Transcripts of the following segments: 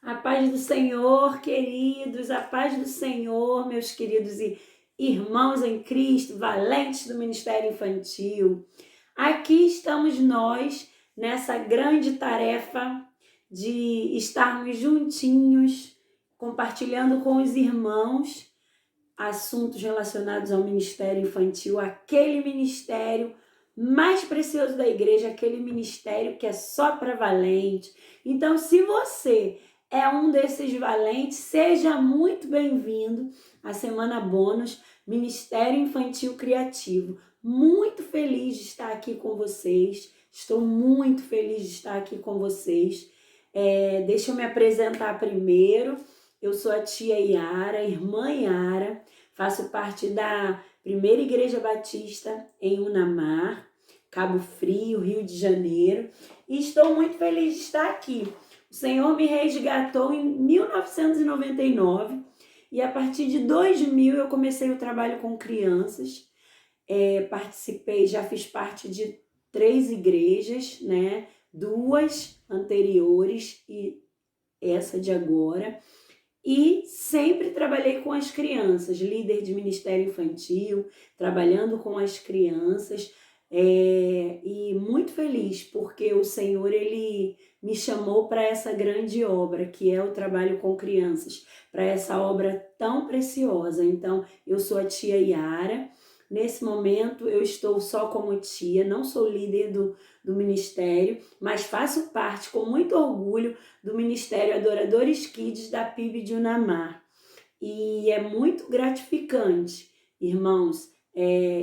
A paz do Senhor, queridos, a paz do Senhor, meus queridos e irmãos em Cristo, valentes do Ministério Infantil. Aqui estamos nós nessa grande tarefa de estarmos juntinhos, compartilhando com os irmãos assuntos relacionados ao Ministério Infantil, aquele ministério mais precioso da igreja, aquele ministério que é só para valente. Então, se você é um desses valentes, seja muito bem-vindo à Semana Bônus Ministério Infantil Criativo. Muito feliz de estar aqui com vocês, estou muito feliz de estar aqui com vocês. Deixa eu me apresentar primeiro. Eu sou a tia Yara, irmã Yara, faço parte da Primeira Igreja Batista em Unamar, Cabo Frio, Rio de Janeiro, e estou muito feliz de estar aqui. O Senhor me resgatou em 1999 e a partir de 2000 eu comecei o trabalho com crianças. Participei, já fiz parte de 3 igrejas, né? 2 anteriores e essa de agora. E sempre trabalhei com as crianças, líder de ministério infantil, trabalhando com as crianças. E muito feliz porque o Senhor ele me chamou para essa grande obra que é o trabalho com crianças, para essa obra tão preciosa. Então eu sou a tia Yara. Nesse momento eu estou só como tia, não sou líder do ministério, mas faço parte com muito orgulho do Ministério Adoradores Kids da PIB de Unamar. E é muito gratificante, irmãos.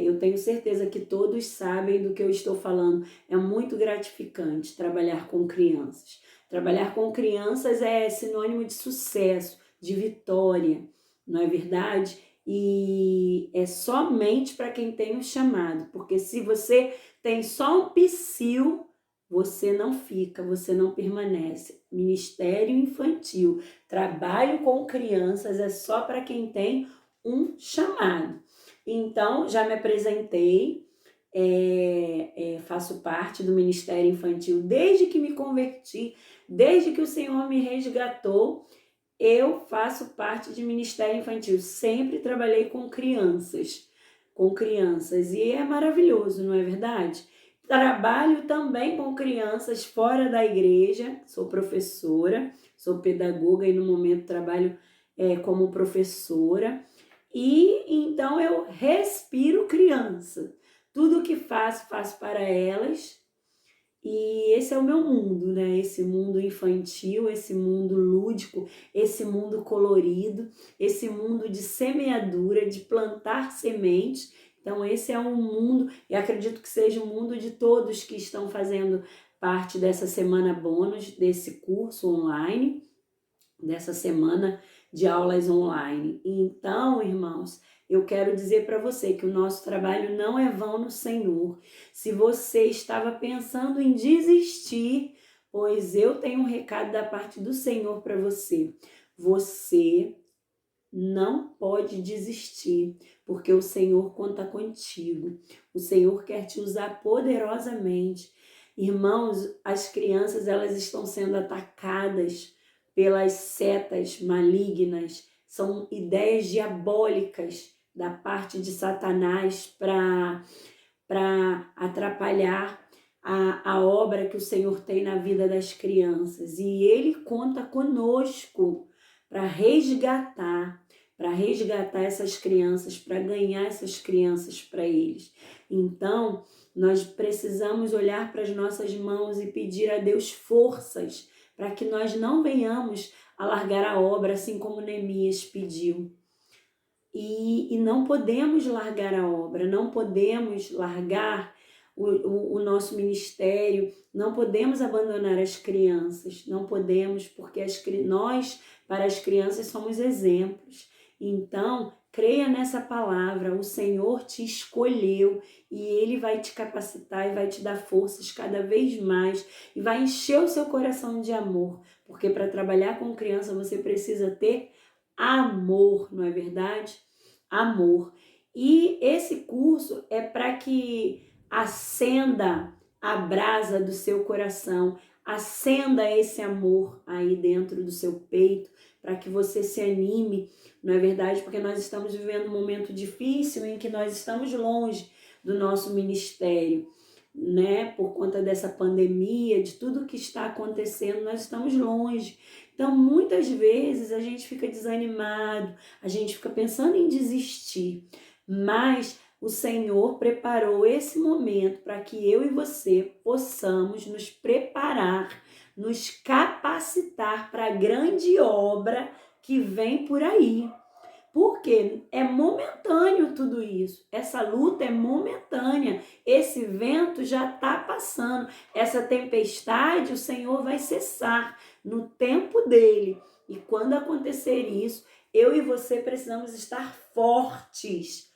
Eu tenho certeza que todos sabem do que eu estou falando. É muito gratificante trabalhar com crianças. Trabalhar com crianças é sinônimo de sucesso, de vitória, não é verdade? E é somente para quem tem o chamado, porque se você tem só um psil, você não fica, você não permanece. Ministério infantil, trabalho com crianças é só para quem tem um chamado. Então, já me apresentei, faço parte do Ministério Infantil desde que me converti, desde que o Senhor me resgatou. Eu faço parte de Ministério Infantil, sempre trabalhei com crianças, e é maravilhoso, não é verdade? Trabalho também com crianças fora da igreja, sou professora, sou pedagoga e no momento trabalho como professora, e então eu respiro criança, tudo que faço para elas. E esse é o meu mundo, né? Esse mundo infantil, esse mundo lúdico, esse mundo colorido, esse mundo de semeadura, de plantar sementes. Então esse é um mundo, e acredito que seja o mundo de todos que estão fazendo parte dessa semana bônus, desse curso online, dessa semana de aulas online. Então, irmãos, eu quero dizer para você que o nosso trabalho não é vão no Senhor. Se você estava pensando em desistir, pois eu tenho um recado da parte do Senhor para você. Você não pode desistir, porque o Senhor conta contigo. O Senhor quer te usar poderosamente. Irmãos, as crianças elas estão sendo atacadas pelas setas malignas. São ideias diabólicas da parte de Satanás para atrapalhar a obra que o Senhor tem na vida das crianças. E Ele conta conosco para resgatar essas crianças, para ganhar essas crianças para eles. Então, nós precisamos olhar para as nossas mãos e pedir a Deus forças para que nós não venhamos a largar a obra, assim como Neemias pediu. E não podemos largar a obra, não podemos largar o nosso ministério, não podemos abandonar as crianças, não podemos, porque nós, para as crianças, somos exemplos. Então, creia nessa palavra, o Senhor te escolheu e Ele vai te capacitar e vai te dar forças cada vez mais e vai encher o seu coração de amor, porque para trabalhar com criança você precisa ter amor, não é verdade? Amor. E esse curso é para que acenda a brasa do seu coração, acenda esse amor aí dentro do seu peito, para que você se anime, não é verdade? Porque nós estamos vivendo um momento difícil em que nós estamos longe do nosso ministério, né? Por conta dessa pandemia, de tudo que está acontecendo, nós estamos longe. Então, muitas vezes a gente fica desanimado, a gente fica pensando em desistir, mas o Senhor preparou esse momento para que eu e você possamos nos preparar, nos capacitar para a grande obra que vem por aí. Porque é momentâneo tudo isso. Essa luta é momentânea. Esse vento já está passando. Essa tempestade, o Senhor vai cessar no tempo dele. E quando acontecer isso, eu e você precisamos estar fortes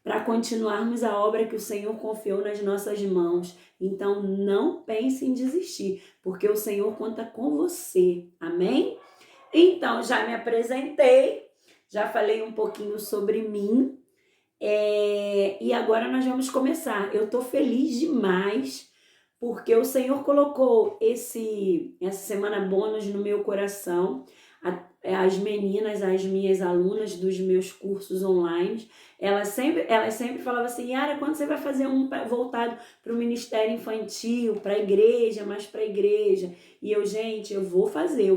para continuarmos a obra que o Senhor confiou nas nossas mãos. Então, não pense em desistir, porque o Senhor conta com você. Amém? Então, já me apresentei, já falei um pouquinho sobre mim, e agora nós vamos começar. Eu estou feliz demais, porque o Senhor colocou essa semana bônus no meu coração. As meninas, as minhas alunas dos meus cursos online, elas sempre falavam assim: Yara, quando você vai fazer um voltado para o ministério infantil, para a igreja, mais para a igreja? E eu, gente, eu vou fazer.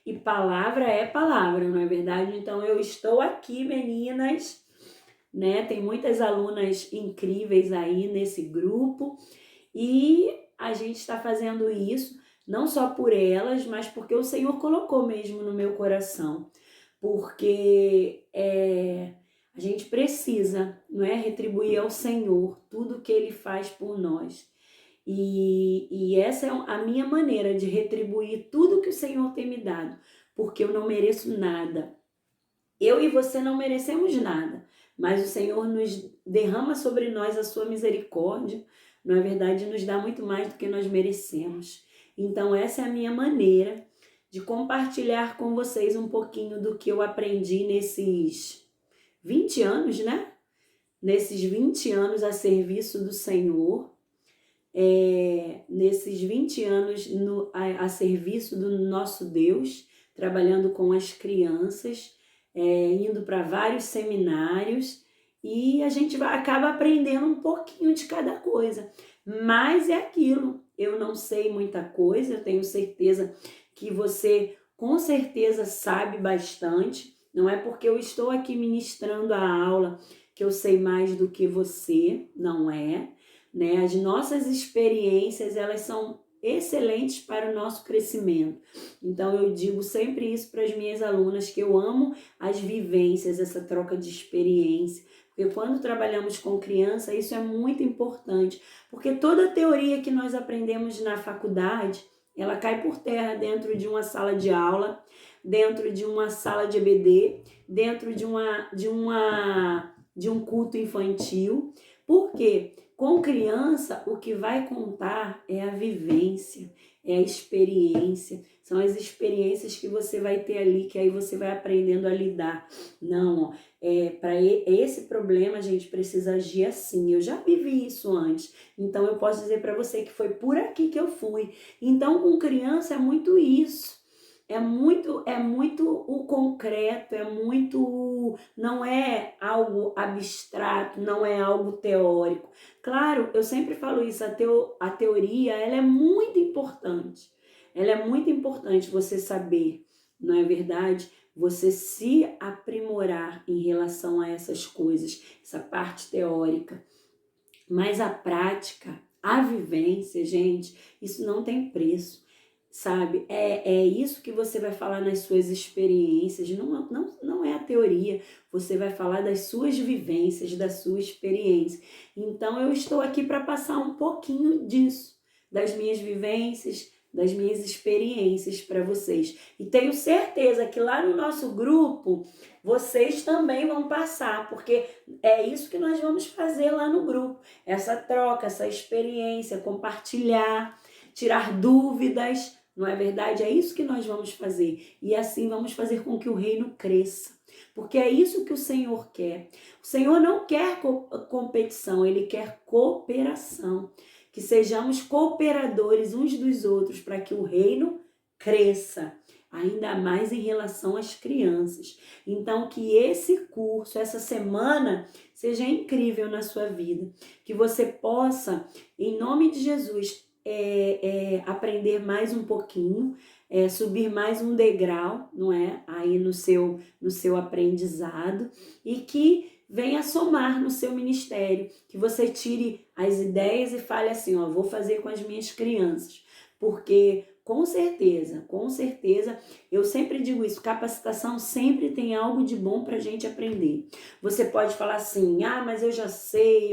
E palavra é palavra, não é verdade? Então eu estou aqui, meninas, né? Tem muitas alunas incríveis aí nesse grupo e a gente está fazendo isso não só por elas, mas porque o Senhor colocou mesmo no meu coração. Porque a gente precisa, não é, retribuir ao Senhor tudo que Ele faz por nós. E essa é a minha maneira de retribuir tudo que o Senhor tem me dado, porque eu não mereço nada. Eu e você não merecemos nada, mas o Senhor nos derrama sobre nós a sua misericórdia, na verdade nos dá muito mais do que nós merecemos. Então essa é a minha maneira de compartilhar com vocês um pouquinho do que eu aprendi nesses 20 anos, né? Nesses 20 anos a serviço do Senhor, nesses 20 anos a serviço do nosso Deus, trabalhando com as crianças, indo para vários seminários, e a gente acaba aprendendo um pouquinho de cada coisa. Mas é aquilo, eu não sei muita coisa, eu tenho certeza que você com certeza sabe bastante. Não é porque eu estou aqui ministrando a aula que eu sei mais do que você, não é, né? As nossas experiências, elas são excelentes para o nosso crescimento. Então eu digo sempre isso para as minhas alunas, que eu amo as vivências, essa troca de experiência, porque quando trabalhamos com criança, isso é muito importante, porque toda a teoria que nós aprendemos na faculdade, ela cai por terra dentro de uma sala de aula, dentro de uma sala de EBD, dentro de um culto infantil. Por quê? Com criança, o que vai contar é a vivência, é a experiência. São as experiências que você vai ter ali, que aí você vai aprendendo a lidar. Não, para esse problema a gente precisa agir assim. Eu já vivi isso antes, então eu posso dizer para você que foi por aqui que eu fui. Então, com criança é muito isso. É muito o concreto, não é algo abstrato, não é algo teórico. Claro, eu sempre falo isso, a teoria, ela é muito importante. Ela é muito importante você saber, não é verdade? Você se aprimorar em relação a essas coisas, essa parte teórica. Mas a prática, a vivência, gente, isso não tem preço. Sabe, é isso que você vai falar nas suas experiências, não é a teoria, você vai falar das suas vivências, da sua experiência. Então eu estou aqui para passar um pouquinho disso, das minhas vivências, das minhas experiências para vocês. E tenho certeza que lá no nosso grupo, vocês também vão passar, porque é isso que nós vamos fazer lá no grupo, essa troca, essa experiência, compartilhar, tirar dúvidas. Não é verdade? É isso que nós vamos fazer. E assim vamos fazer com que o reino cresça. Porque é isso que o Senhor quer. O Senhor não quer competição, Ele quer cooperação. que sejamos cooperadores uns dos outros para que o reino cresça, ainda mais em relação às crianças. Então, que esse curso, essa semana, seja incrível na sua vida, que você possa, em nome de Jesus, aprender mais um pouquinho, subir mais um degrau, não é? Aí no seu aprendizado, e que venha somar no seu ministério, que você tire as ideias e fale assim, ó, vou fazer com as minhas crianças, porque com certeza, eu sempre digo isso, capacitação sempre tem algo de bom para a gente aprender. Você pode falar assim, mas eu já sei,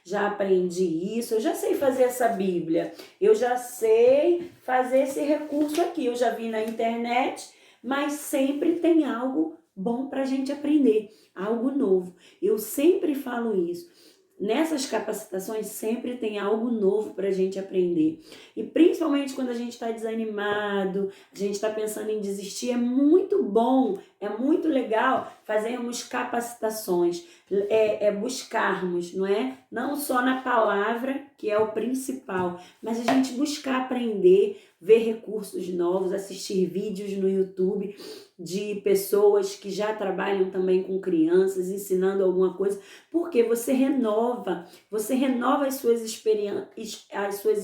já aprendi isso, eu já sei fazer essa Bíblia, eu já sei fazer esse recurso aqui, eu já vi na internet, mas sempre tem algo bom para a gente aprender, algo novo. Eu sempre falo isso. Nessas capacitações sempre tem algo novo para a gente aprender. E principalmente quando a gente está desanimado, a gente está pensando em desistir, é muito bom, é muito legal fazermos capacitações, buscarmos, não é? Não só na palavra, que é o principal, mas a gente buscar aprender, ver recursos novos, assistir vídeos no YouTube de pessoas que já trabalham também com crianças, ensinando alguma coisa, porque você renova as suas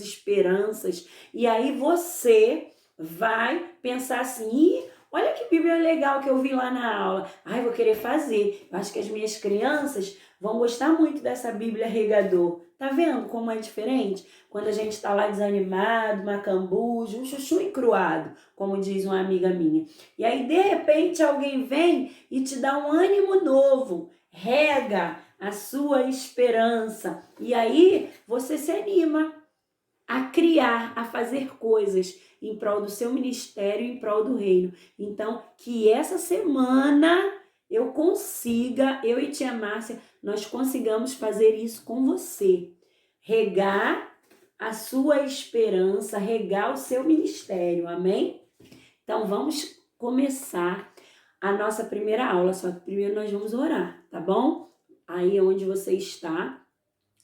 esperanças, e aí você vai pensar assim, olha que Bíblia legal que eu vi lá na aula, vou querer fazer, eu acho que as minhas crianças vão gostar muito dessa Bíblia Regador. Tá vendo como é diferente? Quando a gente está lá desanimado, macambujo, um chuchu encruado, como diz uma amiga minha. E aí, de repente, alguém vem e te dá um ânimo novo, rega a sua esperança. E aí, você se anima a criar, a fazer coisas em prol do seu ministério, em prol do reino. Então, que essa semana eu e tia Márcia, nós consigamos fazer isso com você. Regar a sua esperança, regar o seu ministério, amém? Então, vamos começar a nossa primeira aula, só que primeiro nós vamos orar, tá bom? Aí onde você está,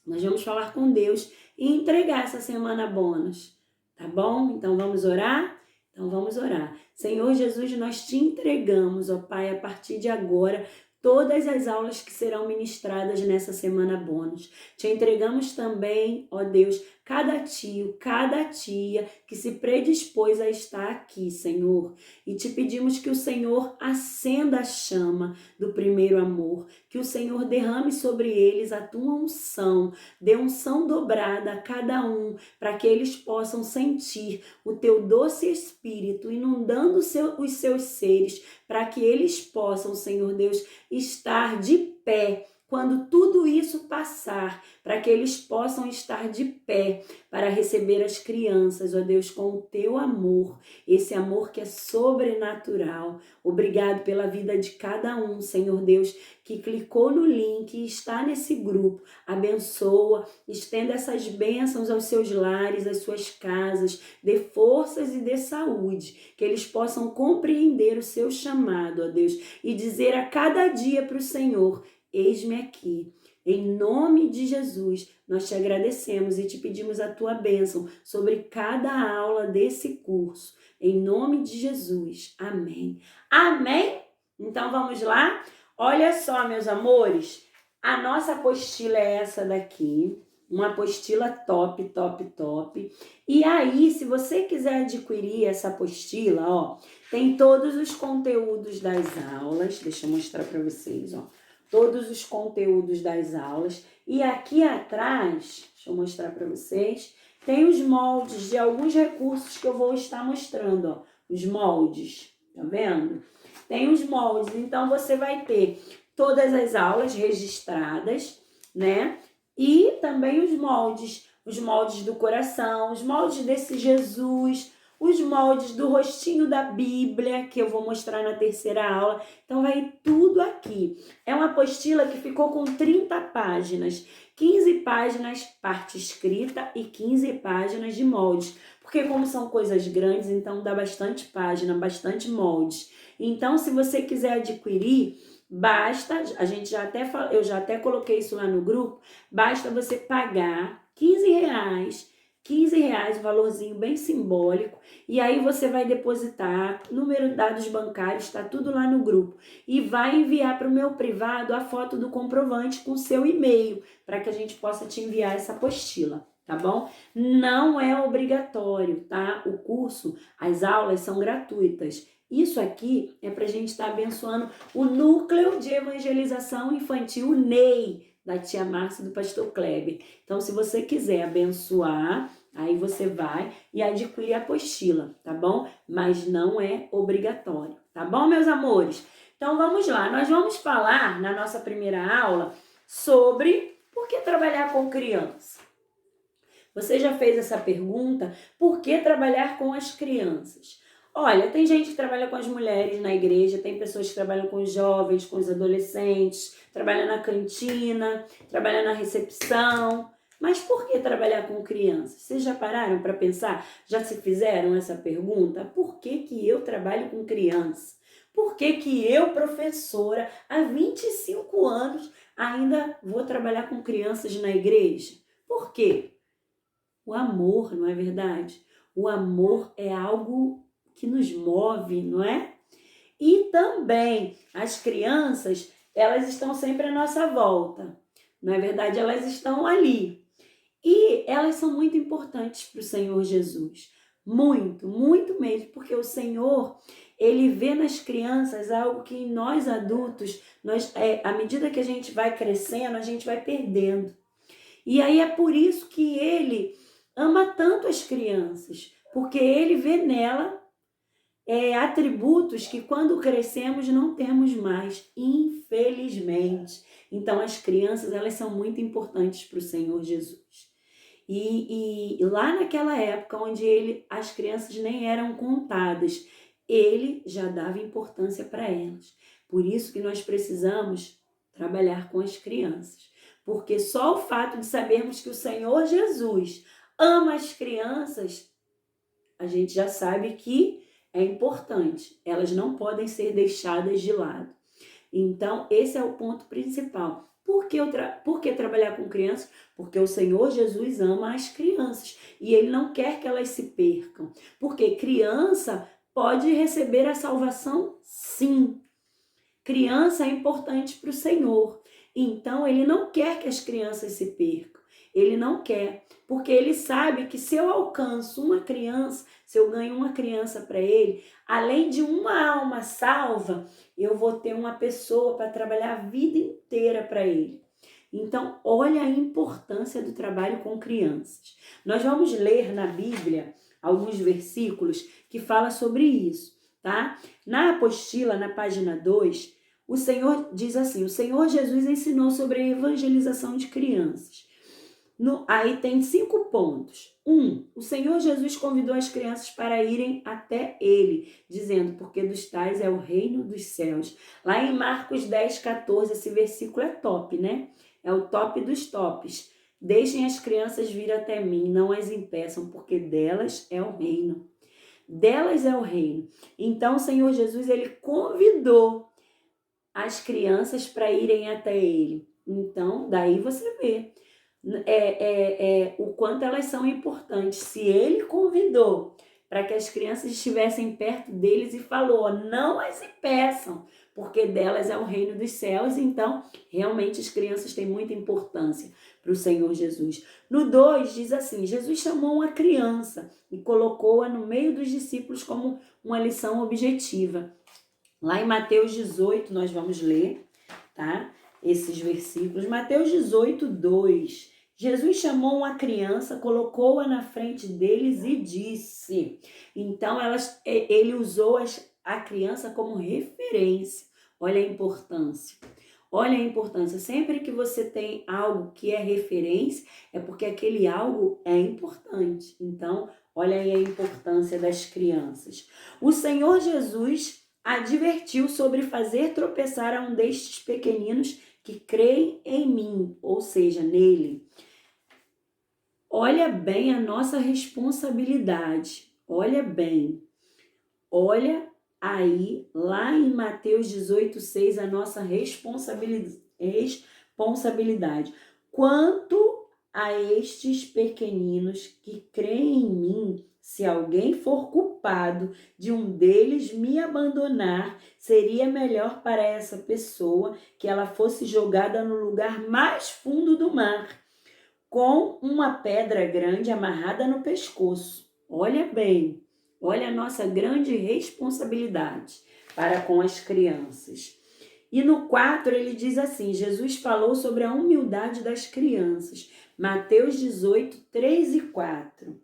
nós vamos falar com Deus e entregar essa semana bônus, tá bom? Então, vamos orar? Então, vamos orar. Senhor Jesus, nós te entregamos, ó Pai, a partir de agora, todas as aulas que serão ministradas nessa semana bônus. Te entregamos também, ó Deus, cada tio, cada tia que se predispôs a estar aqui, Senhor. E te pedimos que o Senhor acenda a chama do primeiro amor, que o Senhor derrame sobre eles a tua unção, dê unção dobrada a cada um, para que eles possam sentir o teu doce espírito inundando os seus seres, para que eles possam, Senhor Deus, estar de pé quando tudo isso passar, para que eles possam estar de pé para receber as crianças, ó Deus, com o teu amor, esse amor que é sobrenatural. Obrigado pela vida de cada um, Senhor Deus, que clicou no link e está nesse grupo. Abençoa, estenda essas bênçãos aos seus lares, às suas casas, dê forças e dê saúde, que eles possam compreender o seu chamado, ó Deus, e dizer a cada dia para o Senhor: eis-me aqui. Em nome de Jesus, nós te agradecemos e te pedimos a tua bênção sobre cada aula desse curso. Em nome de Jesus. Amém. Amém? Então vamos lá? Olha só, meus amores, a nossa apostila é essa daqui. Uma apostila top, top, top. E aí, se você quiser adquirir essa apostila, ó, tem todos os conteúdos das aulas. Deixa eu mostrar para vocês, ó. Todos os conteúdos das aulas. E aqui atrás, deixa eu mostrar para vocês, tem os moldes de alguns recursos que eu vou estar mostrando, ó. Os moldes, tá vendo? Tem os moldes, então você vai ter todas as aulas registradas, né? E também os moldes do coração, os moldes desse Jesus, os moldes do rostinho da Bíblia, que eu vou mostrar na terceira aula. Então, vai tudo aqui. É uma apostila que ficou com 30 páginas. 15 páginas parte escrita e 15 páginas de moldes. Porque como são coisas grandes, então dá bastante página, bastante moldes. Então, se você quiser adquirir, basta, eu já até coloquei isso lá no grupo, basta você pagar R$ 15. R$ 15, um valorzinho bem simbólico, e aí você vai depositar, número, dados bancários, está tudo lá no grupo, e vai enviar para o meu privado a foto do comprovante com seu e-mail, para que a gente possa te enviar essa apostila, tá bom? Não é obrigatório, tá? O curso, as aulas são gratuitas. Isso aqui é para a gente estar abençoando o Núcleo de Evangelização Infantil, o NEI, da tia Márcia e do pastor Kleber. Então, se você quiser abençoar, aí você vai e adquire a apostila, tá bom? Mas não é obrigatório, tá bom, meus amores? Então, vamos lá. Nós vamos falar, na nossa primeira aula, sobre por que trabalhar com criança. Você já fez essa pergunta? Por que trabalhar com as crianças? Olha, tem gente que trabalha com as mulheres na igreja, tem pessoas que trabalham com os jovens, com os adolescentes, trabalha na cantina, trabalha na recepção. Mas por que trabalhar com crianças? Vocês já pararam para pensar? Já se fizeram essa pergunta? Por que eu trabalho com criança? Por que eu, professora, há 25 anos, ainda vou trabalhar com crianças na igreja? Por quê? O amor, não é verdade? O amor é algo que nos move, não é? E também as crianças, elas estão sempre à nossa volta. Não é verdade? Elas estão ali. E elas são muito importantes para o Senhor Jesus. Muito, muito mesmo. Porque o Senhor, ele vê nas crianças algo que em nós adultos, à medida que a gente vai crescendo, a gente vai perdendo. E aí é por isso que ele ama tanto as crianças. Porque ele vê nela atributos que quando crescemos não temos mais, infelizmente. Então as crianças, elas são muito importantes para o Senhor Jesus. E lá naquela época onde as crianças nem eram contadas, ele já dava importância para elas. Por isso que nós precisamos trabalhar com as crianças. Porque só o fato de sabermos que o Senhor Jesus ama as crianças, a gente já sabe que é importante. Elas não podem ser deixadas de lado. Então, esse é o ponto principal. Por que trabalhar com crianças? Porque o Senhor Jesus ama as crianças e Ele não quer que elas se percam. Porque criança pode receber a salvação, sim. Criança é importante para o Senhor. Então, Ele não quer que as crianças se percam. Ele não quer, porque Ele sabe que se eu alcanço uma criança, se eu ganho uma criança para Ele, além de uma alma salva, eu vou ter uma pessoa para trabalhar a vida inteira para Ele. Então, olha a importância do trabalho com crianças. Nós vamos ler na Bíblia alguns versículos que falam sobre isso, tá? Na apostila, na página 2, o Senhor diz assim: o Senhor Jesus ensinou sobre a evangelização de crianças. Aí tem 5 pontos. 1. O Senhor Jesus convidou as crianças para irem até Ele, dizendo, porque dos tais é o reino dos céus. Lá em Marcos 10:14, esse versículo é top, né? É o top dos tops. Deixem as crianças vir até mim, não as impeçam, porque delas é o reino. Delas é o reino. Então, o Senhor Jesus, Ele convidou as crianças para irem até Ele. Então, daí você vê o quanto elas são importantes. Se Ele convidou para que as crianças estivessem perto deles e falou, não as impeçam, porque delas é o reino dos céus. Então, realmente as crianças têm muita importância para o Senhor Jesus. No 2 diz assim, Jesus chamou uma criança e colocou-a no meio dos discípulos como uma lição objetiva. Lá em Mateus 18 nós vamos ler, tá? Esses versículos. Mateus 18:2. Jesus chamou uma criança, colocou-a na frente deles e disse. Então, ele usou a criança como referência. Olha a importância. Olha a importância. Sempre que você tem algo que é referência, é porque aquele algo é importante. Então, olha aí a importância das crianças. O Senhor Jesus advertiu sobre fazer tropeçar a um destes pequeninos que creem em mim, ou seja, nele. Olha bem a nossa responsabilidade. Olha bem. Olha aí, lá em Mateus 18:6, a nossa responsabilidade. Quanto a estes pequeninos que creem em mim, se alguém for culpado de um deles me abandonar, seria melhor para essa pessoa que ela fosse jogada no lugar mais fundo do mar, com uma pedra grande amarrada no pescoço. Olha bem, olha a nossa grande responsabilidade para com as crianças. E no 4 ele diz assim, Jesus falou sobre a humildade das crianças. Mateus 18, 3 e 4.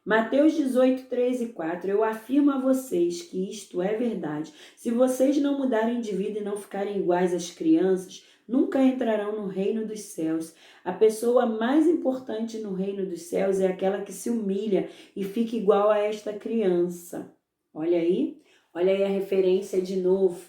Mateus 18, 3 e 4. Eu afirmo a vocês que isto é verdade. Se vocês não mudarem de vida e não ficarem iguais às crianças, nunca entrarão no reino dos céus. A pessoa mais importante no reino dos céus é aquela que se humilha e fica igual a esta criança. Olha aí a referência de novo.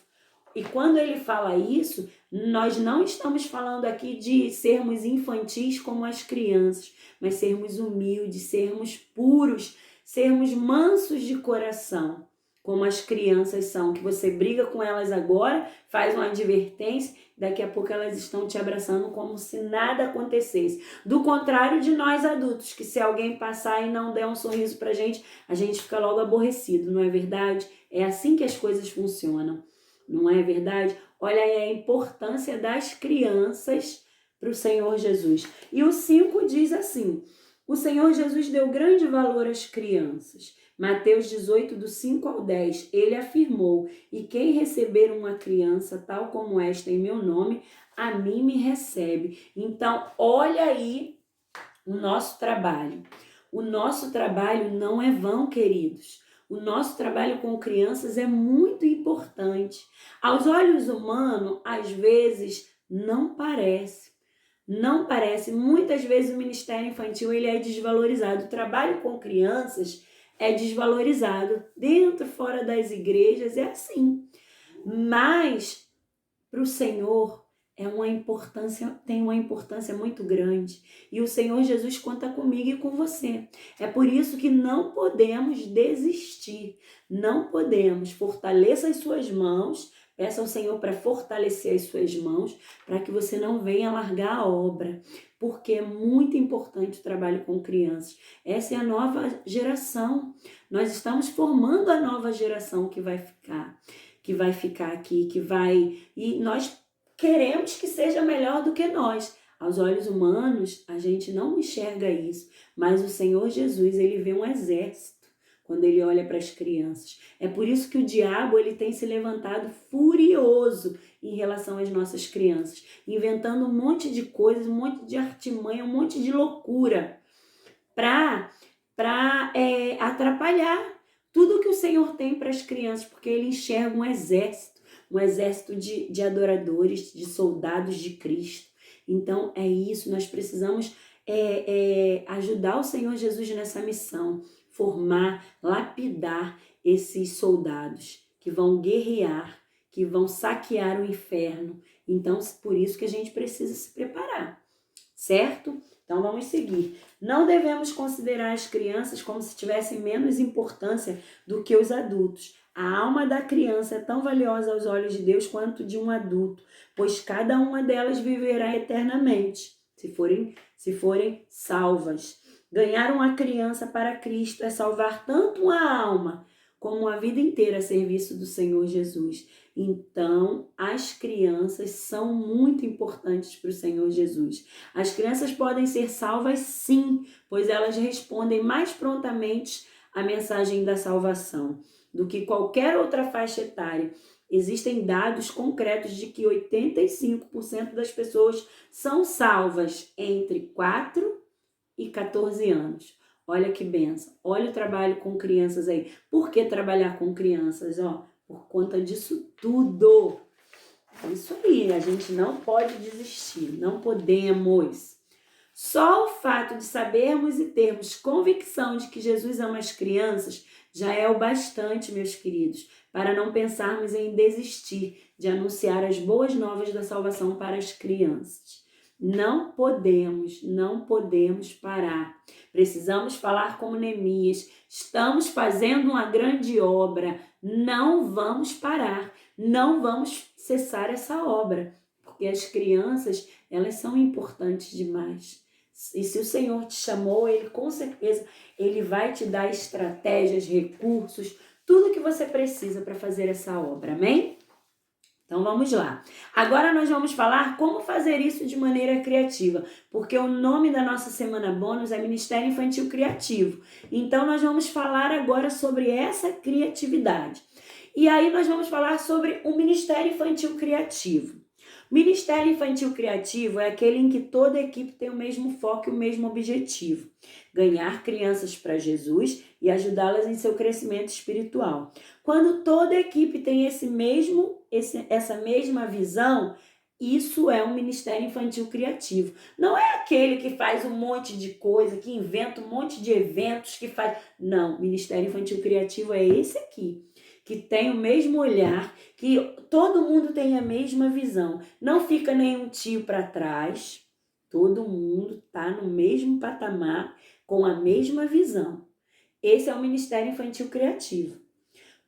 E quando ele fala isso, nós não estamos falando aqui de sermos infantis como as crianças, mas sermos humildes, sermos puros, sermos mansos de coração, como as crianças são, que você briga com elas agora, faz uma advertência, daqui a pouco elas estão te abraçando como se nada acontecesse. Do contrário de nós adultos, que se alguém passar e não der um sorriso pra gente, a gente fica logo aborrecido, não é verdade? É assim que as coisas funcionam. Não é verdade? Olha aí a importância das crianças para o Senhor Jesus. E o 5 diz assim, o Senhor Jesus deu grande valor às crianças. Mateus 18, do 5 ao 10, ele afirmou, e quem receber uma criança tal como esta em meu nome, a mim me recebe. Então, olha aí o nosso trabalho. O nosso trabalho não é vão, queridos. O nosso trabalho com crianças é muito importante. Aos olhos humanos, às vezes, não parece. Não parece. Muitas vezes o Ministério Infantil ele é desvalorizado. O trabalho com crianças é desvalorizado. Dentro, fora das igrejas, é assim. Mas, para o Senhor, tem uma importância muito grande. E o Senhor Jesus conta comigo e com você. É por isso que não podemos desistir. Não podemos. Fortaleça as suas mãos. Peça ao Senhor para fortalecer as suas mãos, para que você não venha largar a obra. Porque é muito importante o trabalho com crianças. Essa é a nova geração. Nós estamos formando a nova geração que vai ficar aqui, e nós queremos que seja melhor do que nós. Aos olhos humanos, a gente não enxerga isso, mas o Senhor Jesus, ele vê um exército quando ele olha para as crianças. É por isso que o diabo ele tem se levantado furioso em relação às nossas crianças, inventando um monte de coisas, um monte de artimanha, um monte de loucura para atrapalhar tudo que o Senhor tem para as crianças, porque ele enxerga um exército de adoradores, de soldados de Cristo. Então é isso, nós precisamos ajudar o Senhor Jesus nessa missão, formar, lapidar esses soldados que vão guerrear, que vão saquear o inferno. Então, por isso que a gente precisa se preparar, certo? Então, vamos seguir. Não devemos considerar as crianças como se tivessem menos importância do que os adultos. A alma da criança é tão valiosa aos olhos de Deus quanto de um adulto, pois cada uma delas viverá eternamente, se forem salvas. Ganhar uma criança para Cristo é salvar tanto uma alma como a vida inteira a serviço do Senhor Jesus. Então, as crianças são muito importantes para o Senhor Jesus. As crianças podem ser salvas sim, pois elas respondem mais prontamente à mensagem da salvação do que qualquer outra faixa etária. Existem dados concretos de que 85% das pessoas são salvas entre 4 e 14 anos. Olha que benção. Olha o trabalho com crianças aí. Por que trabalhar com crianças? Por conta disso tudo. É isso aí, a gente não pode desistir, não podemos. Só o fato de sabermos e termos convicção de que Jesus ama as crianças já é o bastante, meus queridos, para não pensarmos em desistir de anunciar as boas novas da salvação para as crianças. Não podemos parar. Precisamos falar como Neemias. Estamos fazendo uma grande obra. Não vamos parar. Não vamos cessar essa obra. Porque as crianças, elas são importantes demais. E se o Senhor te chamou, Ele com certeza, Ele vai te dar estratégias, recursos, tudo que você precisa para fazer essa obra, amém? Então vamos lá. Agora nós vamos falar como fazer isso de maneira criativa, porque o nome da nossa semana bônus é Ministério Infantil Criativo. Então nós vamos falar agora sobre essa criatividade. E aí nós vamos falar sobre o Ministério Infantil Criativo. Ministério Infantil Criativo é aquele em que toda a equipe tem o mesmo foco e o mesmo objetivo: ganhar crianças para Jesus e ajudá-las em seu crescimento espiritual. Quando toda a equipe tem essa mesma visão, isso é um Ministério Infantil Criativo. Não é aquele que faz um monte de coisa, que inventa um monte de eventos, que faz... Não, Ministério Infantil Criativo é esse aqui, que tem o mesmo olhar, que todo mundo tem a mesma visão. Não fica nenhum tio para trás, todo mundo está no mesmo patamar, com a mesma visão. Esse é o Ministério Infantil Criativo.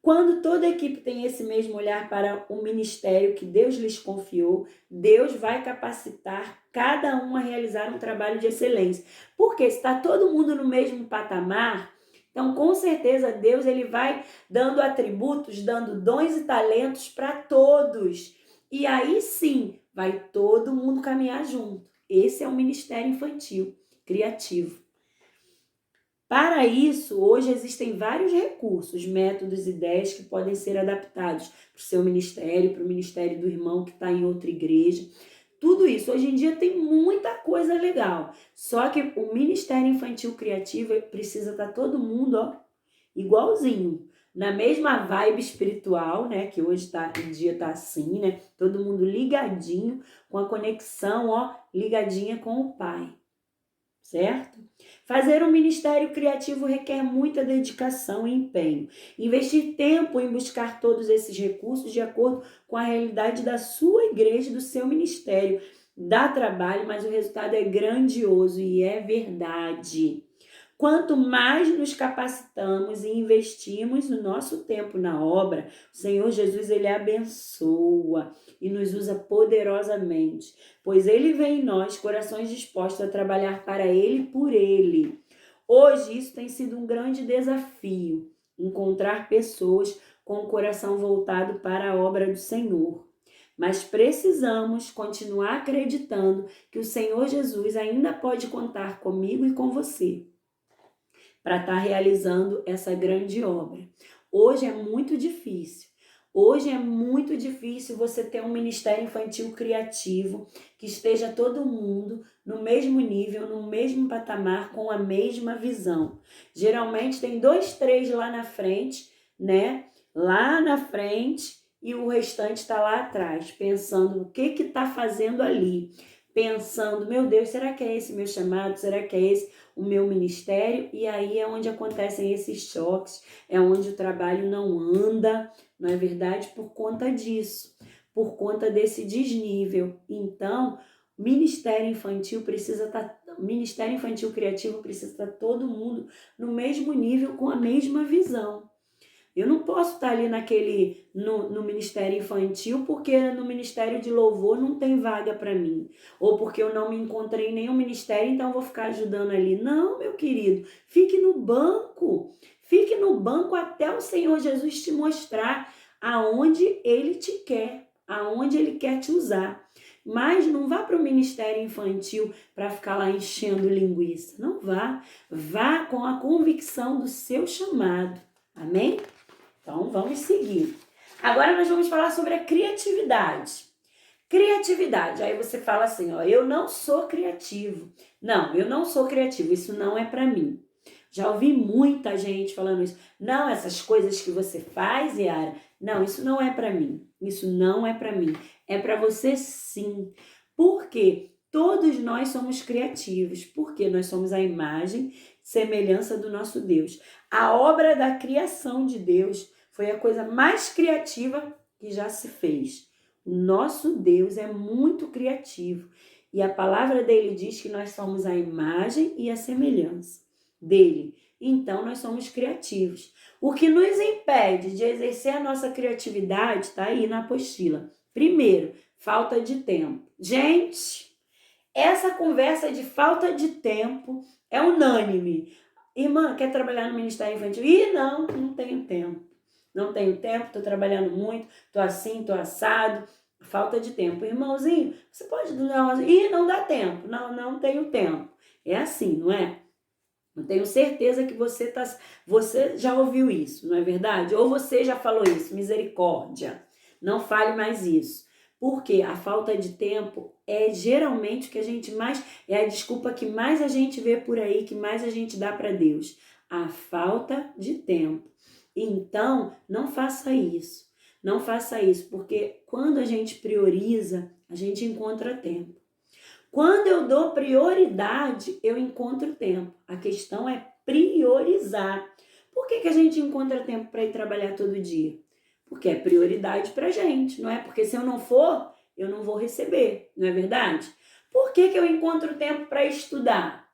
Quando toda a equipe tem esse mesmo olhar para o ministério que Deus lhes confiou, Deus vai capacitar cada um a realizar um trabalho de excelência. Porque se está todo mundo no mesmo patamar, então com certeza Deus ele vai dando atributos, dando dons e talentos para todos. E aí sim, vai todo mundo caminhar junto. Esse é o Ministério Infantil Criativo. Para isso, hoje existem vários recursos, métodos, ideias que podem ser adaptados para o seu ministério, para o ministério do irmão que está em outra igreja. Tudo isso, hoje em dia tem muita coisa legal. Só que o Ministério Infantil Criativo precisa estar todo mundo igualzinho, na mesma vibe espiritual, né? Que hoje em dia está assim, né? Todo mundo ligadinho, com a conexão, ligadinha com o Pai. Certo? Fazer um ministério criativo requer muita dedicação e empenho. Investir tempo em buscar todos esses recursos de acordo com a realidade da sua igreja, do seu ministério. Dá trabalho, mas o resultado é grandioso e é verdade. Quanto mais nos capacitamos e investimos o nosso tempo na obra, o Senhor Jesus ele abençoa e nos usa poderosamente, pois ele vê em nós corações dispostos a trabalhar para ele e por ele. Hoje isso tem sido um grande desafio, encontrar pessoas com o coração voltado para a obra do Senhor. Mas precisamos continuar acreditando que o Senhor Jesus ainda pode contar comigo e com você para estar realizando essa grande obra. Hoje é muito difícil. Hoje é muito difícil você ter um ministério infantil criativo que esteja todo mundo no mesmo nível, no mesmo patamar, com a mesma visão. Geralmente tem 2, 3 lá na frente, né? Lá na frente e o restante está lá atrás, pensando o que está fazendo ali. Pensando, meu Deus, será que é esse meu chamado? Será que é esse o meu ministério? E aí é onde acontecem esses choques, é onde o trabalho não anda, não é verdade? Por conta disso, por conta desse desnível. Então, Ministério Infantil Ministério Infantil Criativo precisa estar todo mundo no mesmo nível, com a mesma visão. Eu não posso estar ali no Ministério Infantil porque no Ministério de Louvor não tem vaga para mim. Ou porque eu não me encontrei em nenhum ministério, então vou ficar ajudando ali. Não, meu querido, fique no banco. Fique no banco até o Senhor Jesus te mostrar aonde Ele te quer, aonde Ele quer te usar. Mas não vá para o Ministério Infantil para ficar lá enchendo linguiça. Não vá. Vá com a convicção do seu chamado. Amém? Então, vamos seguir. Agora nós vamos falar sobre a criatividade. Criatividade. Aí você fala assim, eu não sou criativo. Não, eu não sou criativo. Isso não é para mim. Já ouvi muita gente falando isso. Não, essas coisas que você faz, Yara, não, isso não é para mim. Isso não é para mim. É para você sim. Por quê? Todos nós somos criativos. Porque nós somos a imagem, semelhança do nosso Deus. A obra da criação de Deus foi a coisa mais criativa que já se fez. O nosso Deus é muito criativo. E a palavra dele diz que nós somos a imagem e a semelhança dele. Então, nós somos criativos. O que nos impede de exercer a nossa criatividade está aí na apostila. Primeiro, falta de tempo. Gente, Essa conversa de falta de tempo é unânime. Irmã, quer trabalhar no Ministério Infantil? Ih, não tenho tempo. Não tenho tempo, estou trabalhando muito, estou assim, estou assado. Falta de tempo. Irmãozinho, você pode dar uma... Ih, não dá tempo. Não tenho tempo. É assim, não é? Eu tenho certeza que você já ouviu isso, não é verdade? Ou você já falou isso, misericórdia. Não fale mais isso. Porque a falta de tempo é geralmente o que a gente mais, é a desculpa que mais a gente vê por aí, que mais a gente dá para Deus. A falta de tempo. Então, não faça isso. Não faça isso, porque quando a gente prioriza, a gente encontra tempo. Quando eu dou prioridade, eu encontro tempo. A questão é priorizar. Por que a gente encontra tempo para ir trabalhar todo dia? Porque é prioridade para a gente, não é? Porque se eu não for, eu não vou receber, não é verdade? Por que eu encontro tempo para estudar?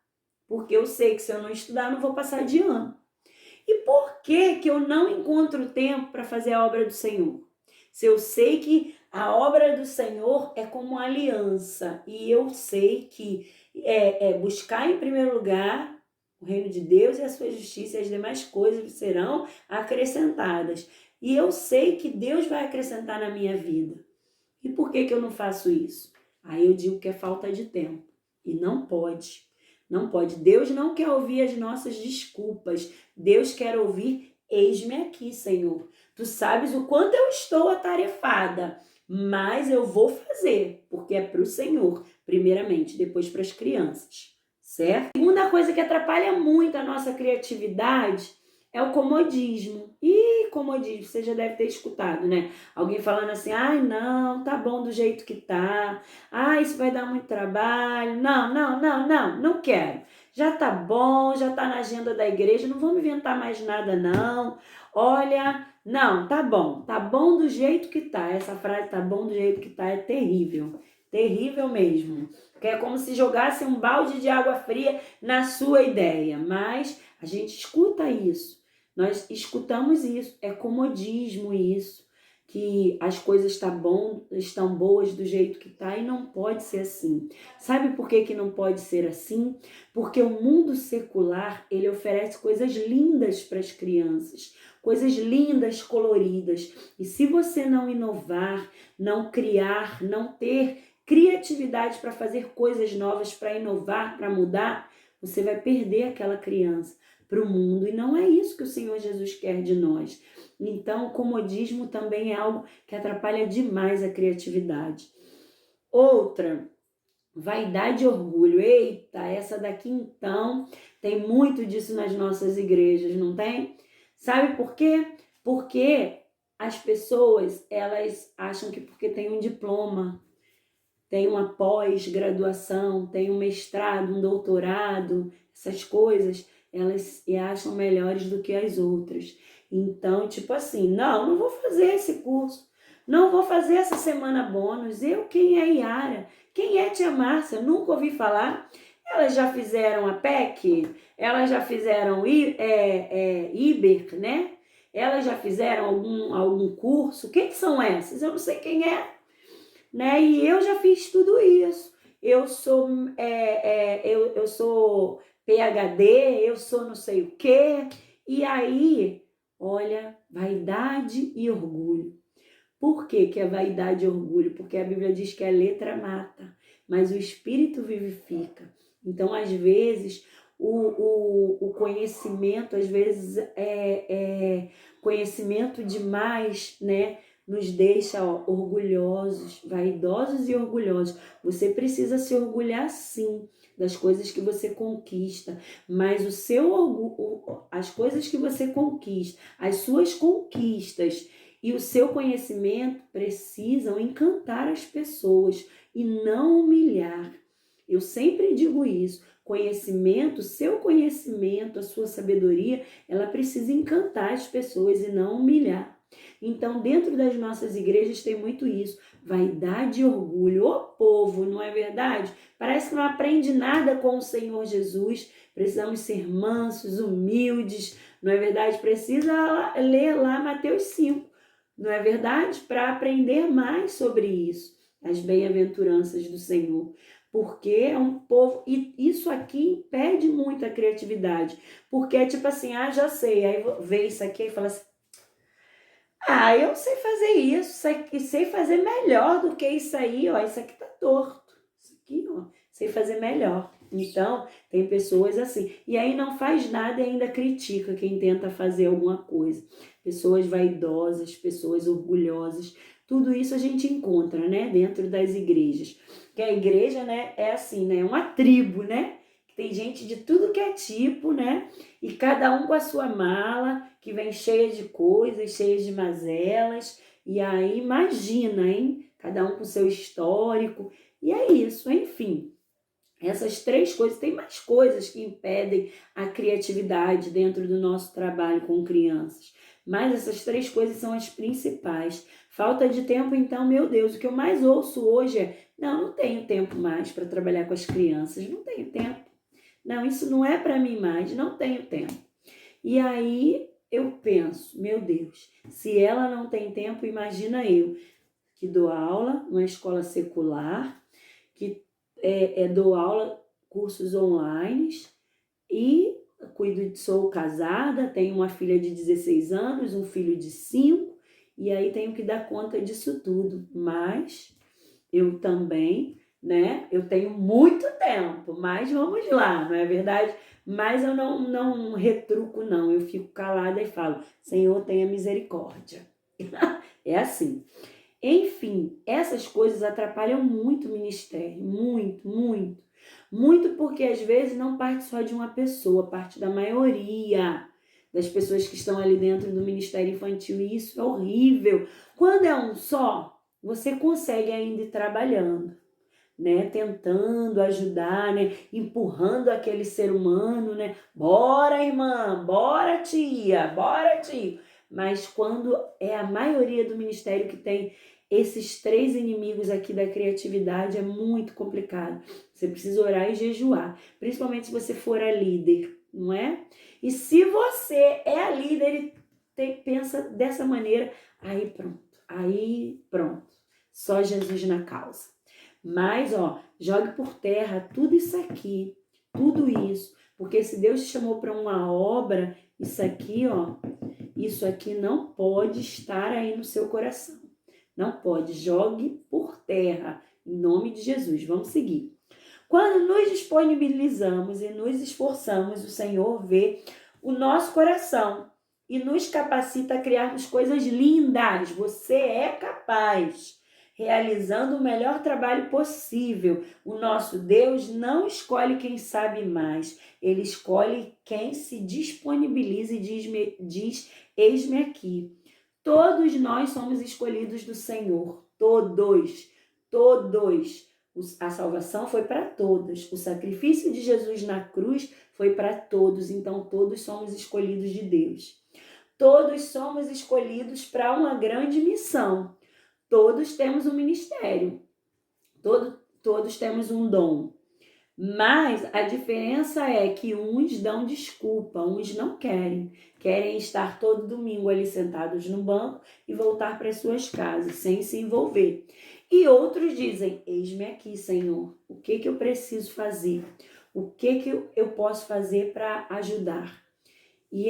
Porque eu sei que se eu não estudar, eu não vou passar de ano. E por que eu não encontro tempo para fazer a obra do Senhor? Se eu sei que a obra do Senhor é como uma aliança e eu sei que é buscar em primeiro lugar o reino de Deus e a sua justiça e as demais coisas serão acrescentadas. E eu sei que Deus vai acrescentar na minha vida. E por que eu não faço isso? Aí eu digo que é falta de tempo. E não pode. Não pode. Deus não quer ouvir as nossas desculpas. Deus quer ouvir, eis-me aqui, Senhor. Tu sabes o quanto eu estou atarefada, mas eu vou fazer, porque é para o Senhor, primeiramente, depois para as crianças, certo? A segunda coisa que atrapalha muito a nossa criatividade é o comodismo. E comodismo, você já deve ter escutado, né? Alguém falando assim, ai não, tá bom do jeito que tá. Ah, isso vai dar muito trabalho. Não quero. Já tá bom, já tá na agenda da igreja, não vamos inventar mais nada não. Olha, não, tá bom do jeito que tá. Essa frase tá bom do jeito que tá é terrível. Terrível mesmo. Que é como se jogasse um balde de água fria na sua ideia. Mas a gente escuta isso. Nós escutamos isso. É comodismo isso. Que as coisas estão boas do jeito que tá e não pode ser assim. Sabe por que não pode ser assim? Porque o mundo secular, ele oferece coisas lindas para as crianças. Coisas lindas, coloridas. E se você não inovar, não criar, não ter criatividade para fazer coisas novas, para inovar, para mudar, você vai perder aquela criança para o mundo. E não é isso que o Senhor Jesus quer de nós. Então, o comodismo também é algo que atrapalha demais a criatividade. Outra, vaidade e orgulho. Eita, essa daqui então tem muito disso nas nossas igrejas, não tem? Sabe por quê? Porque as pessoas, elas acham que porque tem um diploma, tem uma pós-graduação, tem um mestrado, um doutorado, essas coisas, elas se acham melhores do que as outras. Então, tipo assim, não vou fazer esse curso, não vou fazer essa semana bônus. Quem é Yara? Quem é Tia Márcia? Nunca ouvi falar. Elas já fizeram a PEC, elas já fizeram IBER, né? Elas já fizeram algum curso. Quem são essas? Eu não sei quem é, né? E eu já fiz tudo isso. Eu sou PhD, eu sou não sei o quê. E aí, olha, vaidade e orgulho. Por que é vaidade e orgulho? Porque a Bíblia diz que a letra mata, mas o espírito vivifica. Então, às vezes, o conhecimento, às vezes, conhecimento demais, né? Nos deixa orgulhosos, vaidosos e orgulhosos. Você precisa se orgulhar, sim, das coisas que você conquista, mas o seu orgulho, as coisas que você conquista, as suas conquistas e o seu conhecimento precisam encantar as pessoas e não humilhar. Eu sempre digo isso. Conhecimento, seu conhecimento, a sua sabedoria, ela precisa encantar as pessoas e não humilhar. Então, dentro das nossas igrejas tem muito isso. Vaidade e orgulho. Ô povo, não é verdade? Parece que não aprende nada com o Senhor Jesus. Precisamos ser mansos, humildes. Não é verdade? Precisa ler lá Mateus 5. Não é verdade? Para aprender mais sobre isso. As bem-aventuranças do Senhor. porque é um povo, e isso aqui impede muito a criatividade, porque é tipo assim, já sei, aí vê isso aqui e fala assim, eu sei fazer isso aqui, sei fazer melhor do que isso aí, ó, isso aqui tá torto, isso aqui, ó, sei fazer melhor. Então, tem pessoas assim, e aí não faz nada e ainda critica quem tenta fazer alguma coisa. Pessoas vaidosas, pessoas orgulhosas, tudo isso a gente encontra, né, dentro das igrejas. Que a igreja, né, é assim, né, uma tribo, né, tem gente de tudo que é tipo, né, e cada um com a sua mala, que vem cheia de coisas, cheia de mazelas, e aí imagina, hein, cada um com seu histórico, e é isso, enfim. Essas três coisas, tem mais coisas que impedem a criatividade dentro do nosso trabalho com crianças. Mas essas três coisas são as principais. Falta de tempo, então, meu Deus, o que eu mais ouço hoje é: não tenho tempo mais para trabalhar com as crianças, não tenho tempo. Não, isso não é para mim mais, não tenho tempo. E aí eu penso, meu Deus, se ela não tem tempo, imagina eu, que dou aula numa escola secular, que dou aula, cursos online e sou casada, tenho uma filha de 16 anos, um filho de 5, e aí tenho que dar conta disso tudo. Mas eu também, né, eu tenho muito tempo, mas vamos lá, não é verdade? Mas eu não retruco, não, eu fico calada e falo, Senhor, tenha misericórdia. É assim. Enfim, essas coisas atrapalham muito o ministério, muito, muito. Muito porque às vezes não parte só de uma pessoa, parte da maioria das pessoas que estão ali dentro do ministério infantil, e isso é horrível. Quando é um só, você consegue ainda ir trabalhando, né? Tentando ajudar, né? Empurrando aquele ser humano, né? Bora, irmã, bora, tia, bora, tio. Mas quando é a maioria do ministério que tem esses três inimigos aqui da criatividade, é muito complicado. Você precisa orar e jejuar, principalmente se você for a líder, não é? E se você é a líder e pensa dessa maneira, aí pronto, só Jesus na causa. Mas, jogue por terra tudo isso aqui, tudo isso, porque se Deus te chamou para uma obra, isso aqui não pode estar aí no seu coração. Não pode, jogue por terra, em nome de Jesus. Vamos seguir. Quando nos disponibilizamos e nos esforçamos, o Senhor vê o nosso coração e nos capacita a criarmos coisas lindas. Você é capaz, realizando o melhor trabalho possível. O nosso Deus não escolhe quem sabe mais, Ele escolhe quem se disponibiliza e diz eis-me aqui. Todos nós somos escolhidos do Senhor, todos. A salvação foi para todos. O sacrifício de Jesus na cruz foi para todos. Então, todos somos escolhidos de Deus. Todos somos escolhidos para uma grande missão. Todos temos um ministério. Todos temos um dom. Mas a diferença é que uns dão desculpa, uns não querem. Querem estar todo domingo ali sentados no banco e voltar para as suas casas, sem se envolver. E outros dizem, eis-me aqui, Senhor, o que eu preciso fazer? O que eu posso fazer para ajudar? E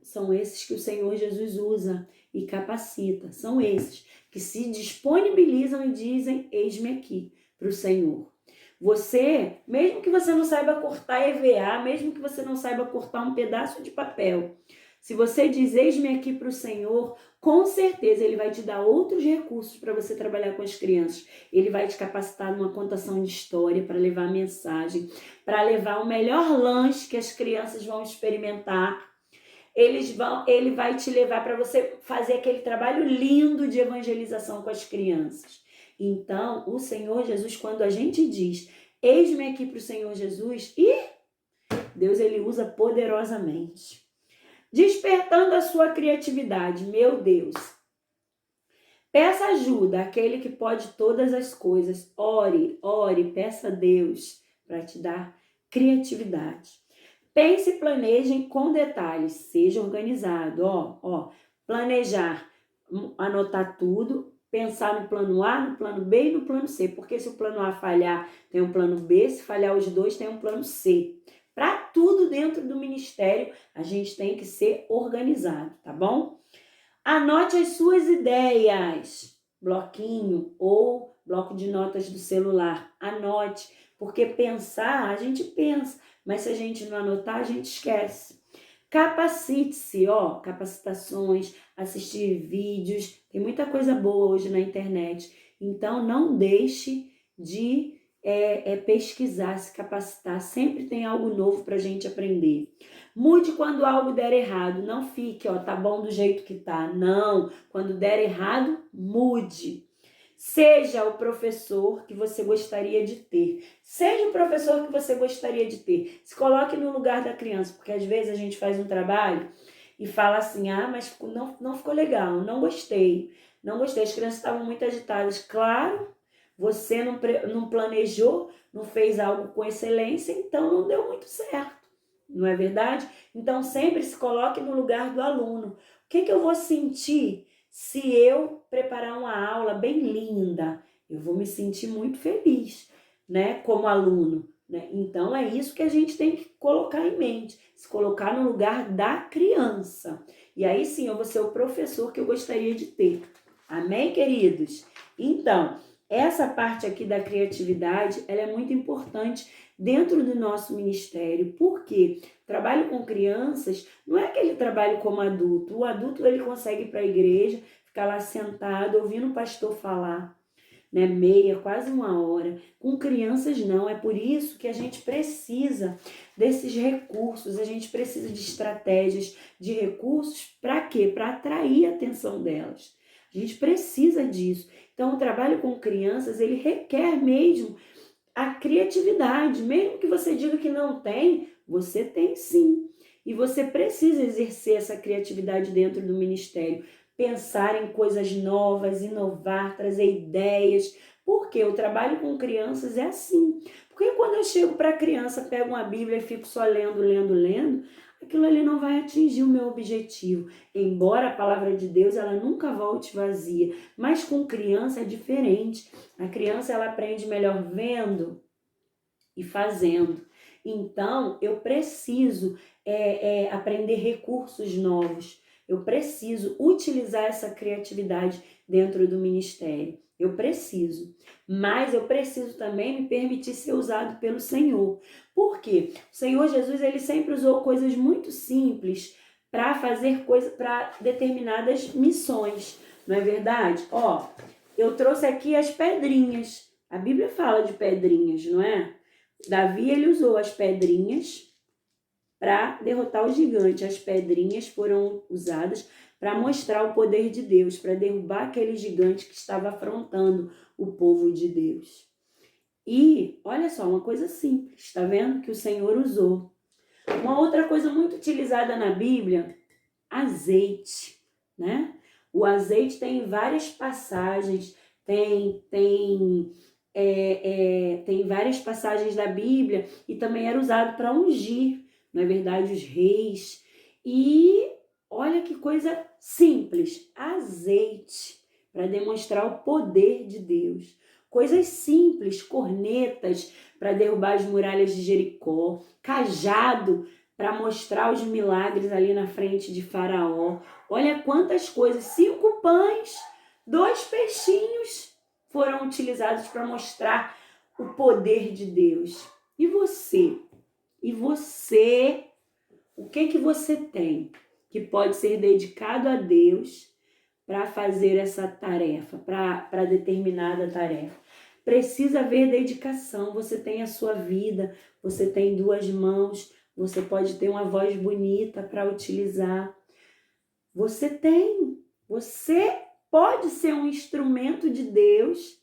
são esses que o Senhor Jesus usa e capacita. São esses que se disponibilizam e dizem, eis-me aqui, para o Senhor. Você, mesmo que você não saiba cortar EVA, mesmo que você não saiba cortar um pedaço de papel, se você diz, eis-me aqui para o Senhor, com certeza Ele vai te dar outros recursos para você trabalhar com as crianças. Ele vai te capacitar numa contação de história, para levar a mensagem, para levar o melhor lanche que as crianças vão experimentar. Ele vai te levar para você fazer aquele trabalho lindo de evangelização com as crianças. Então, o Senhor Jesus, quando a gente diz, eis-me aqui para o Senhor Jesus, Deus ele usa poderosamente. Despertando a sua criatividade, meu Deus. Peça ajuda àquele que pode todas as coisas. Ore, peça a Deus para te dar criatividade. Pense e planeje com detalhes, seja organizado, planejar, anotar tudo, pensar no plano A, no plano B e no plano C, porque se o plano A falhar, tem um plano B, se falhar os dois, tem um plano C. Para tudo dentro do ministério, a gente tem que ser organizado, tá bom? Anote as suas ideias, bloquinho ou bloco de notas do celular. Anote, porque pensar, a gente pensa, mas se a gente não anotar, a gente esquece. Capacite-se, capacitações, assistir vídeos, tem muita coisa boa hoje na internet. Então, não deixe de pesquisar, se capacitar. Sempre tem algo novo para a gente aprender. Mude quando algo der errado. Não fique, tá bom do jeito que tá. Não, quando der errado, mude. Seja o professor que você gostaria de ter. Seja o professor que você gostaria de ter. Se coloque no lugar da criança, porque às vezes a gente faz um trabalho e fala assim, mas não ficou legal, não gostei. Não gostei, as crianças estavam muito agitadas. Claro, você não planejou, não fez algo com excelência, então não deu muito certo. Não é verdade? Então sempre se coloque no lugar do aluno. O que eu vou sentir se eu preparar uma aula bem linda? Eu vou me sentir muito feliz, né, como aluno, né? Então é isso que a gente tem que colocar em mente, se colocar no lugar da criança. E aí sim eu vou ser o professor que eu gostaria de ter. Amém, queridos? Então, essa parte aqui da criatividade, ela é muito importante dentro do nosso ministério. Por quê? Trabalho com crianças não é aquele trabalho como adulto. O adulto, ele consegue ir para a igreja, ficar lá sentado, ouvindo o pastor falar, né? Quase uma hora. Com crianças não. É por isso que a gente precisa desses recursos, a gente precisa de estratégias, de recursos, para quê? Para atrair a atenção delas. A gente precisa disso. Então, o trabalho com crianças, ele requer mesmo a criatividade. Mesmo que você diga que não tem, você tem sim. E você precisa exercer essa criatividade dentro do ministério. Pensar em coisas novas, inovar, trazer ideias. Porque o trabalho com crianças é assim. Porque quando eu chego para a criança, pego uma Bíblia e fico só lendo, aquilo ali não vai atingir o meu objetivo. Embora a palavra de Deus, ela nunca volte vazia. Mas com criança é diferente. A criança, ela aprende melhor vendo e fazendo. Então, eu preciso aprender recursos novos. Eu preciso utilizar essa criatividade dentro do ministério. Eu preciso. Mas eu preciso também me permitir ser usado pelo Senhor. Por quê? O Senhor Jesus, ele sempre usou coisas muito simples para fazer coisas para determinadas missões. Não é verdade? Eu trouxe aqui as pedrinhas. A Bíblia fala de pedrinhas, não é? Davi, ele usou as pedrinhas para derrotar o gigante. As pedrinhas foram usadas para mostrar o poder de Deus, para derrubar aquele gigante que estava afrontando o povo de Deus. E, olha só, uma coisa simples, está vendo? Que o Senhor usou. Uma outra coisa muito utilizada na Bíblia, azeite, né? O azeite tem várias passagens, tem várias passagens da Bíblia e também era usado para ungir, não é verdade, os reis. E olha que coisa simples, azeite, para demonstrar o poder de Deus. Coisas simples, cornetas para derrubar as muralhas de Jericó, cajado para mostrar os milagres ali na frente de Faraó. Olha quantas coisas, 5 pães, 2 peixinhos foram utilizados para mostrar o poder de Deus. E você? E você? O que você tem que pode ser dedicado a Deus para fazer essa tarefa, para determinada tarefa? Precisa haver dedicação. Você tem a sua vida, você tem 2 mãos, você pode ter uma voz bonita para utilizar. Você pode ser um instrumento de Deus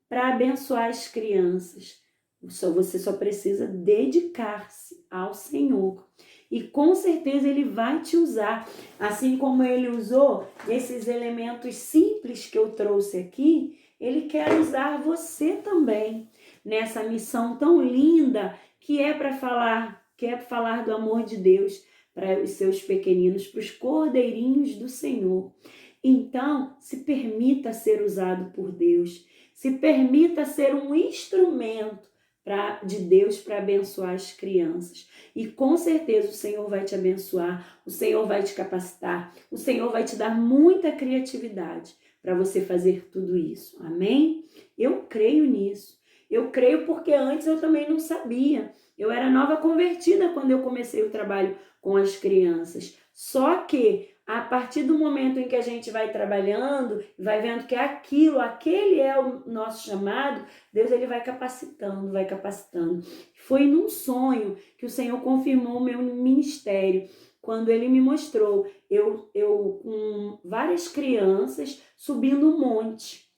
para abençoar as crianças. Você só precisa dedicar-se ao Senhor. E com certeza Ele vai te usar. Assim como Ele usou esses elementos simples que eu trouxe aqui, Ele quer usar você também nessa missão tão linda que é para falar do amor de Deus para os seus pequeninos, para os cordeirinhos do Senhor. Então, se permita ser usado por Deus. Se permita ser um instrumento de Deus para abençoar as crianças. E com certeza o Senhor vai te abençoar, o Senhor vai te capacitar, o Senhor vai te dar muita criatividade para você fazer tudo isso. Amém? Eu creio nisso. Eu creio porque antes eu também não sabia. Eu era nova convertida quando eu comecei o trabalho com as crianças. Só que a partir do momento em que a gente vai trabalhando, vai vendo que aquele é o nosso chamado, Deus ele vai capacitando, vai capacitando. Foi num sonho que o Senhor confirmou o meu ministério, quando ele me mostrou eu com várias crianças subindo um monte.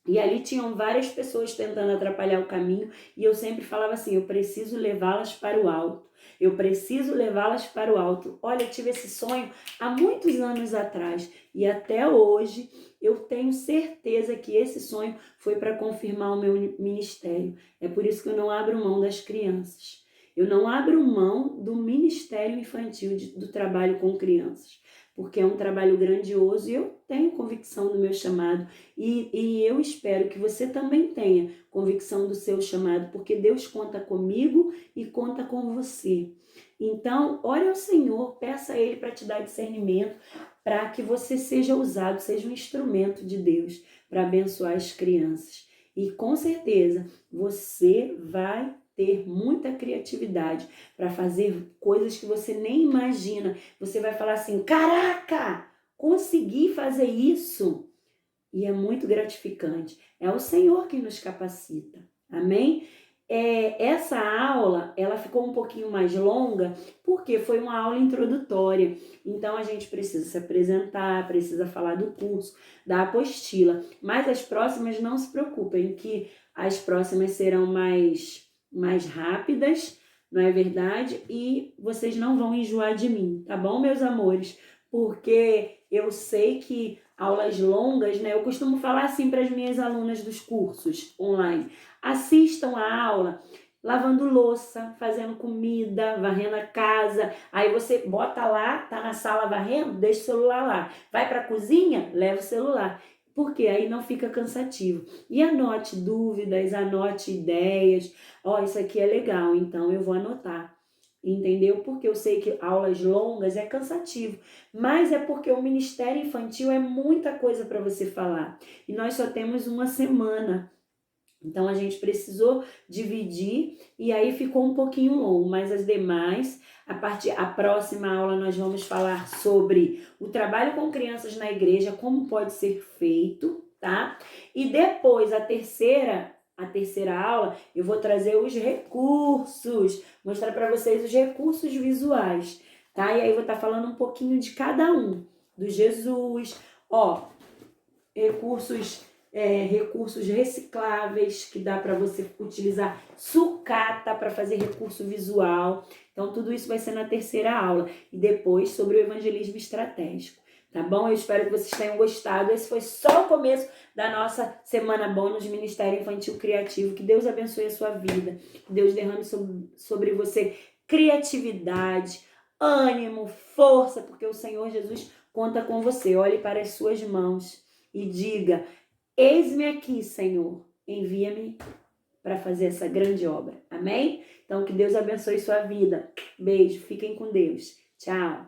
E ali tinham várias pessoas tentando atrapalhar o caminho e eu sempre falava assim, eu preciso levá-las para o alto. Eu preciso levá-las para o alto. Olha, eu tive esse sonho há muitos anos atrás e até hoje eu tenho certeza que esse sonho foi para confirmar o meu ministério. É por isso que eu não abro mão das crianças. Eu não abro mão do ministério infantil, do trabalho com crianças, porque é um trabalho grandioso e eu tenho convicção do meu chamado e eu espero que você também tenha convicção do seu chamado, porque Deus conta comigo e conta com você. Então, ore ao Senhor, peça a Ele para te dar discernimento, para que você seja usado, seja um instrumento de Deus para abençoar as crianças. E com certeza você vai ter muita criatividade para fazer coisas que você nem imagina. Você vai falar assim, caraca, consegui fazer isso. E é muito gratificante. É o Senhor que nos capacita. Amém? Essa aula, ela ficou um pouquinho mais longa, porque foi uma aula introdutória. Então, a gente precisa se apresentar, precisa falar do curso, da apostila. Mas as próximas, não se preocupem, que as próximas serão mais rápidas, não é verdade? E vocês não vão enjoar de mim, tá bom, meus amores? Porque eu sei que aulas longas, né? Eu costumo falar assim para as minhas alunas dos cursos online. Assistam a aula lavando louça, fazendo comida, varrendo a casa. Aí você bota lá, tá na sala varrendo, deixa o celular lá. Vai para a cozinha, leva o celular. Porque aí não fica cansativo. E anote dúvidas, anote ideias. Isso aqui é legal, então eu vou anotar. Entendeu? Porque eu sei que aulas longas é cansativo, mas é porque o Ministério Infantil é muita coisa para você falar. E nós só temos uma semana. Então a gente precisou dividir e aí ficou um pouquinho longo, mas as demais, a próxima aula nós vamos falar sobre o trabalho com crianças na igreja, como pode ser feito, tá? E depois a terceira aula, eu vou trazer os recursos, mostrar para vocês os recursos visuais, tá? E aí eu vou estar falando um pouquinho de cada um, do Jesus, recursos recicláveis, que dá para você utilizar sucata para fazer recurso visual. Então, tudo isso vai ser na terceira aula. E depois sobre o evangelismo estratégico. Tá bom? Eu espero que vocês tenham gostado. Esse foi só o começo da nossa Semana Bônus Ministério Infantil Criativo. Que Deus abençoe a sua vida. Que Deus derrame sobre você criatividade, ânimo, força, porque o Senhor Jesus conta com você. Olhe para as suas mãos e diga: eis-me aqui, Senhor, envia-me para fazer essa grande obra. Amém? Então, que Deus abençoe sua vida. Beijo, fiquem com Deus. Tchau.